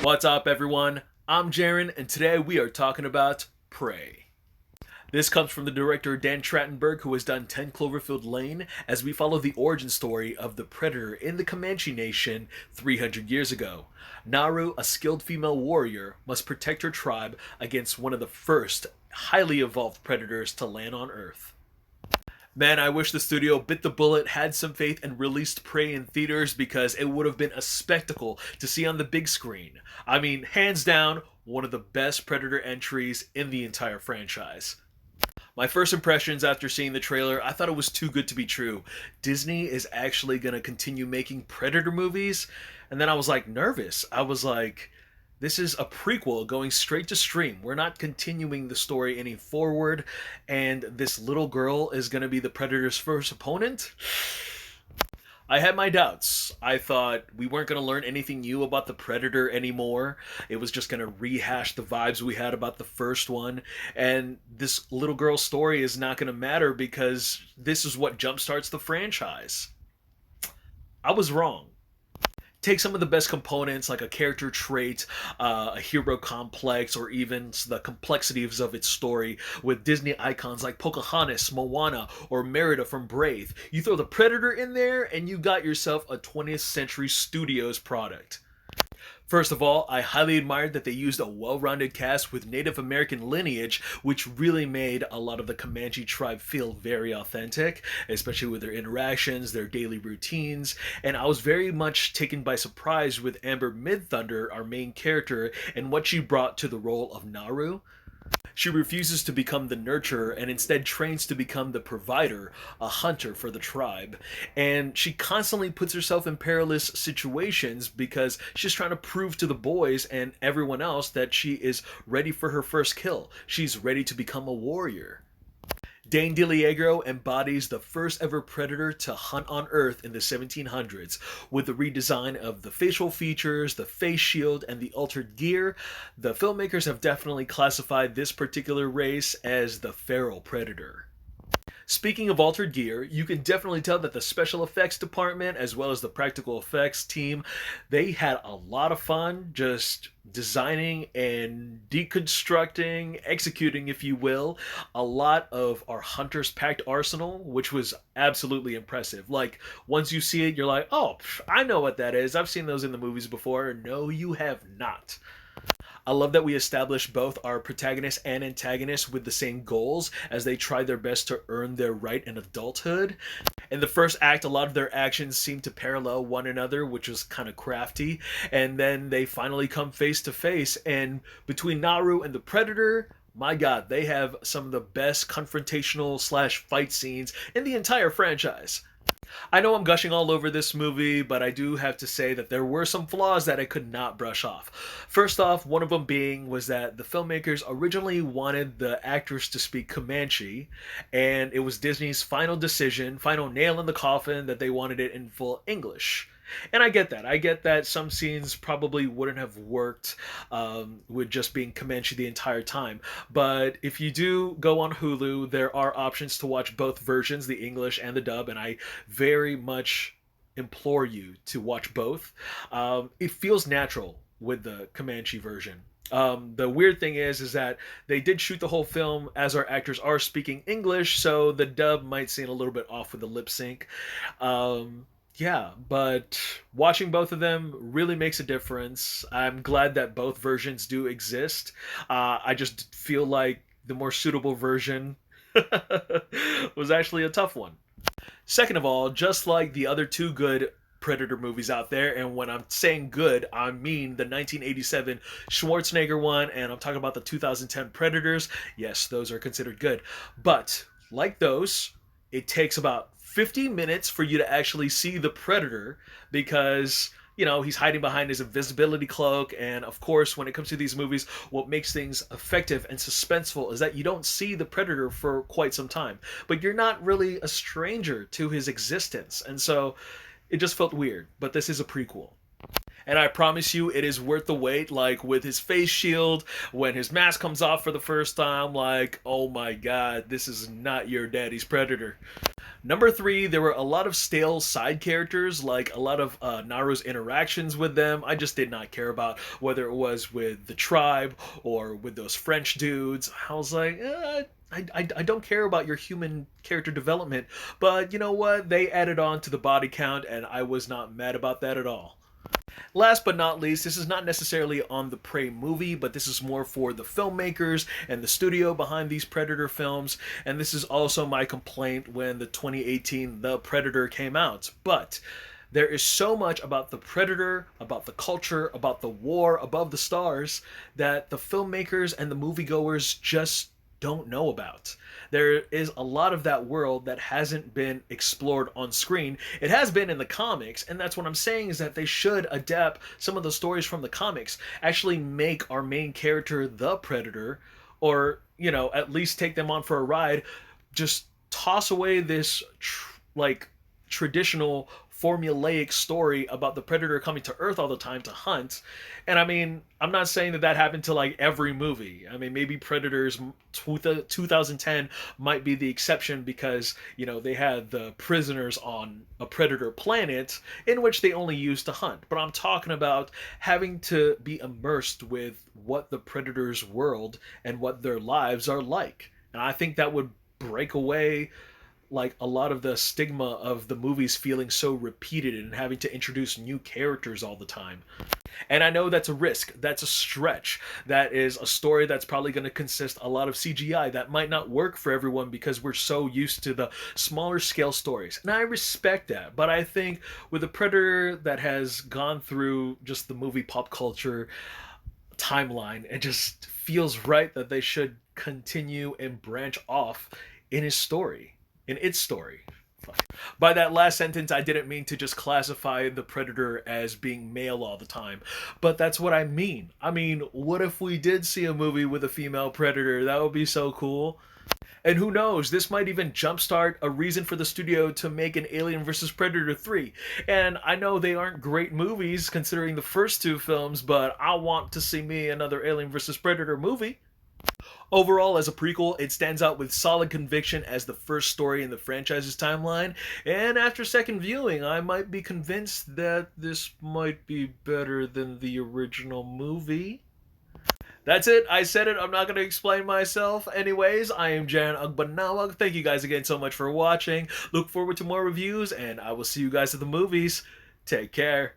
What's up, everyone? I'm Jaren, and today we are talking about Prey. This comes from the director Dan Trachtenberg, who has done 10 Cloverfield Lane, as we follow the origin story of the Predator in the Comanche Nation 300 years ago. Naru, a skilled female warrior, must protect her tribe against one of the first highly evolved predators to land on Earth. Man, I wish the studio bit the bullet, had some faith, and released Prey in theaters because it would have been a spectacle to see on the big screen. I mean, hands down, one of the best Predator entries in the entire franchise. My first impressions after seeing the trailer, I thought it was too good to be true. Disney is actually going to continue making Predator movies? And then I was like nervous. I was like, this is a prequel going straight to stream. We're not continuing the story any forward, and this little girl is going to be the Predator's first opponent? I had my doubts. I thought we weren't going to learn anything new about the Predator anymore. It was just going to rehash the vibes we had about the first one. And this little girl's story is not going to matter because this is what jumpstarts the franchise. I was wrong. Take some of the best components like a character trait, a hero complex, or even the complexities of its story with Disney icons like Pocahontas, Moana, or Merida from Brave. You throw the Predator in there and you got yourself a 20th Century Studios product. First of all, I highly admired that they used a well-rounded cast with Native American lineage, which really made a lot of the Comanche tribe feel very authentic, especially with their interactions, their daily routines, and I was very much taken by surprise with Amber Midthunder, our main character, and what she brought to the role of Naru. She refuses to become the nurturer and instead trains to become the provider, a hunter for the tribe. And she constantly puts herself in perilous situations because she's trying to prove to the boys and everyone else that she is ready for her first kill. She's ready to become a warrior. Dane DeLiegro embodies the first ever predator to hunt on Earth in the 1700s. With the redesign of the facial features, the face shield, and the altered gear, the filmmakers have definitely classified this particular race as the feral predator. Speaking of altered gear, you can definitely tell that the special effects department as well as the practical effects team, they had a lot of fun just designing and deconstructing, executing if you will, a lot of our hunter's packed arsenal, which was absolutely impressive. Like once you see it, you're like, "Oh, I know what that is. I've seen those in the movies before." No, you have not. I love that we established both our protagonist and antagonist with the same goals as they try their best to earn their right in adulthood. In the first act, a lot of their actions seem to parallel one another, which was kind of crafty, and then they finally come face to face, and between Naru and the Predator, my god, they have some of the best confrontational slash fight scenes in the entire franchise. I know I'm gushing all over this movie, but I do have to say that there were some flaws that I could not brush off. First off, one of them being was that the filmmakers originally wanted the actors to speak Comanche, and it was Disney's final decision, final nail in the coffin, that they wanted it in full English. And I get that. I get that some scenes probably wouldn't have worked with just being Comanche the entire time. But if you do go on Hulu, there are options to watch both versions, the English and the dub, and I very much implore you to watch both. It feels natural with the Comanche version. The weird thing is that they did shoot the whole film as our actors are speaking English, so the dub might seem a little bit off with the lip sync. Yeah, but watching both of them really makes a difference. I'm glad that both versions do exist. I just feel like the more suitable version was actually a tough one. Second of all, just like the other two good Predator movies out there, and when I'm saying good, I mean the 1987 Schwarzenegger one, and I'm talking about the 2010 Predators. Yes, those are considered good. But, like those, it takes about 50 minutes for you to actually see the Predator because, you know, he's hiding behind his invisibility cloak. And of course, when it comes to these movies, what makes things effective and suspenseful is that you don't see the Predator for quite some time, but you're not really a stranger to his existence. And so it just felt weird, but this is a prequel. And I promise you, it is worth the wait. Like, with his face shield, when his mask comes off for the first time, like, oh my god, this is not your daddy's Predator. Number three, there were a lot of stale side characters, like a lot of Naru's interactions with them. I just did not care about whether it was with the tribe or with those French dudes. I was like, I don't care about your human character development, but you know what? They added on to the body count, and I was not mad about that at all. Last but not least, this is not necessarily on the Prey movie, but this is more for the filmmakers and the studio behind these Predator films, and this is also my complaint when the 2018 The Predator came out. But there is so much about the Predator, about the culture, about the war above the stars that the filmmakers and the moviegoers just don't know about. There is a lot of that world that hasn't been explored on screen. It has been in the comics, and that's what I'm saying is that they should adapt some of the stories from the comics, actually make our main character the Predator, or, you know, at least take them on for a ride. Just toss away this like traditional formulaic story about the Predator coming to Earth all the time to hunt. And I mean, I'm not saying that that happened to like every movie. I mean, maybe Predators 2010 might be the exception because, you know, they had the prisoners on a Predator planet in which they only used to hunt. But I'm talking about having to be immersed with what the Predator's world and what their lives are like. And I think that would break away like a lot of the stigma of the movies feeling so repeated and having to introduce new characters all the time. And I know that's a risk, that's a stretch, that is a story that's probably going to consist a lot of CGI that might not work for everyone because we're so used to the smaller scale stories. And I respect that, but I think with a Predator that has gone through just the movie pop culture timeline, it just feels right that they should continue and branch off in his story. In its story. By that last sentence, I didn't mean to just classify the Predator as being male all the time, but that's what I mean. I mean, what if we did see a movie with a female Predator? That would be so cool. And who knows, this might even jumpstart a reason for the studio to make an Alien vs. Predator 3. And I know they aren't great movies considering the first two films, but I want to see me another Alien vs. Predator movie. Overall, as a prequel, it stands out with solid conviction as the first story in the franchise's timeline, and after second viewing, I might be convinced that this might be better than the original movie. That's it, I said it, I'm not going to explain myself. Anyways, I am Jaren Agbanawag. Thank you guys again so much for watching. Look forward to more reviews, and I will see you guys at the movies. Take care.